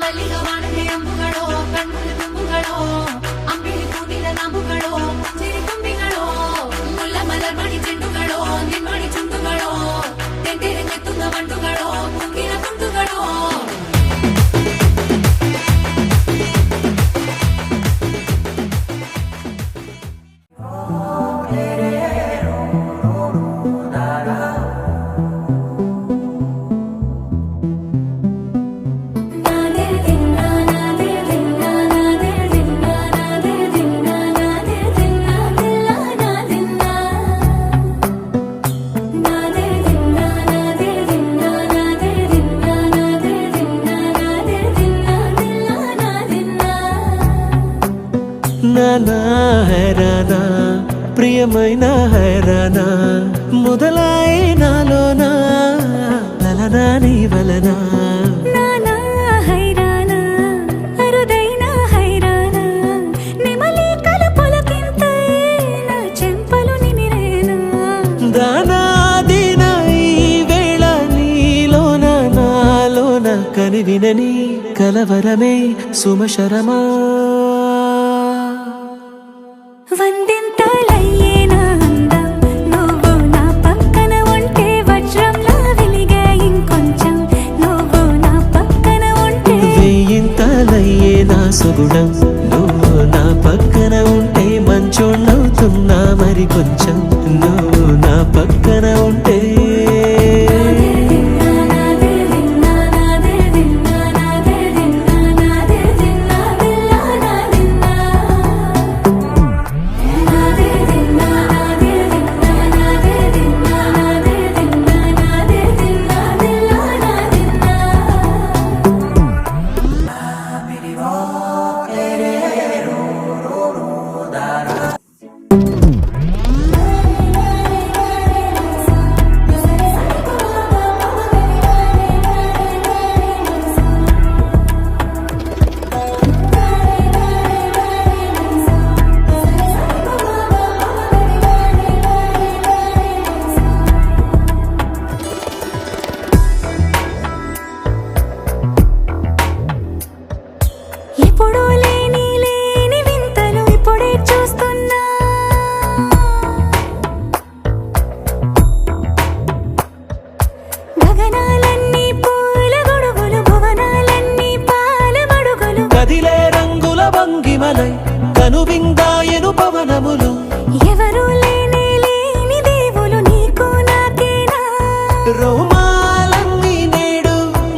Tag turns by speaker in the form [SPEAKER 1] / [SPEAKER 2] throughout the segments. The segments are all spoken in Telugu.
[SPEAKER 1] ಮಲ್ಲಿಗವಾಣದೆ ಅಂಬುಗಳೋ ಕಣ್ಣುಗಳ ತುಂಬುಗಳೋ ಅಂಬಿಳಿ ಕೂಡಿದ ನಾಂಬುಗಳೋ ಚಿರಿ ತುಂಬಿಗಳೋ ಮುಲ್ಲ ಮಲರ್ ಮಣಿ ಚೆಂಡುಗಳೋ ನಿಮ್ಮಣಿ ಚುಂಡುಗಳೋ ತೆಂಟೆರೆ ತುಂಗ ಬಂಡುಗಳೋ ಕುಂಗಿನ ಕುಂಡುಗಳೋ
[SPEAKER 2] నానా హైరానా ప్రియమైన హైరానా మొదలాయి నాలోనా లలనా నీ వలనా
[SPEAKER 3] నానా హైరానా అరుదైన హైరానా నెమలి కలుపులకింతై నా చెంపలు నిమిరేనా
[SPEAKER 2] దానా దిన ఈ వేళ నీలోన నాలోన కనివినని కలవరమే సుమశరమా
[SPEAKER 3] వందింతలయ్యేనా అందం నువ్వు నా పక్కన ఉంటే వజ్రంలా వెలిగే ఇంకొంచెం నువ్వు నా పక్కన ఉంటే
[SPEAKER 2] వేయింతలయ్యే నా సుగుణం నువ్వు నా పక్కన ఉంటే మంచోణ్ణవుతున్నా మరి కొంచెం నువ్వు నా పక్కన ఉంటే
[SPEAKER 3] ఎప్పుడూ లేని వింతలు ఇప్పుడే చూస్తున్నా గగనాలన్నీ పూల గొడుగులు భువనాలన్నీ పాల మడుగులు
[SPEAKER 2] కదిలే రంగుల భంగిమలై కనువిందాయను పవనములు
[SPEAKER 3] ఎవరు లేని దేవులు నీకు నాకేనా
[SPEAKER 2] రోమాలన్నీ నేడు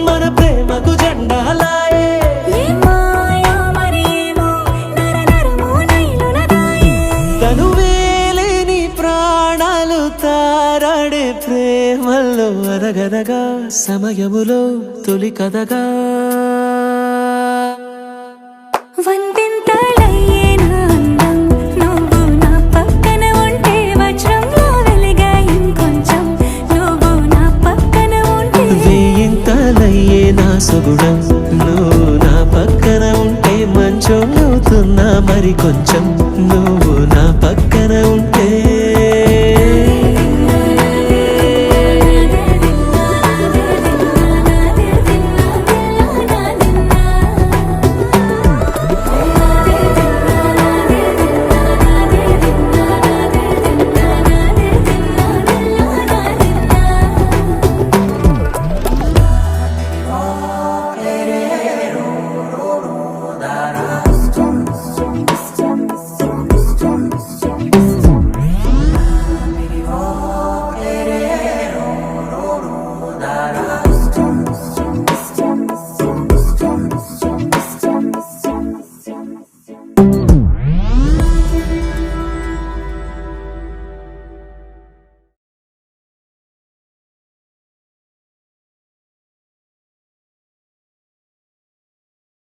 [SPEAKER 2] మన ప్రేమకు జెండాలాయే
[SPEAKER 3] ఏ మాయా మరేమో నరనరమో నైలునదాయే
[SPEAKER 2] తనువేలేని ప్రాణాలు తారాడే ప్రేమల్లో అరగదగా సమయములో తొలి కదగా
[SPEAKER 3] వందింతలయ్యేనా అందం నువ్వు నా పక్కన ఉంటే వజ్రంలా వెలిగే ఇంకొంచెం నువ్వు నా పక్కన ఉంటే
[SPEAKER 2] వేయింతలయ్యే నా సుగుణం నువ్వు నా పక్కన ఉంటే మంచోణ్ణవుతున్నా మరి కొంచెం నువ్వు నా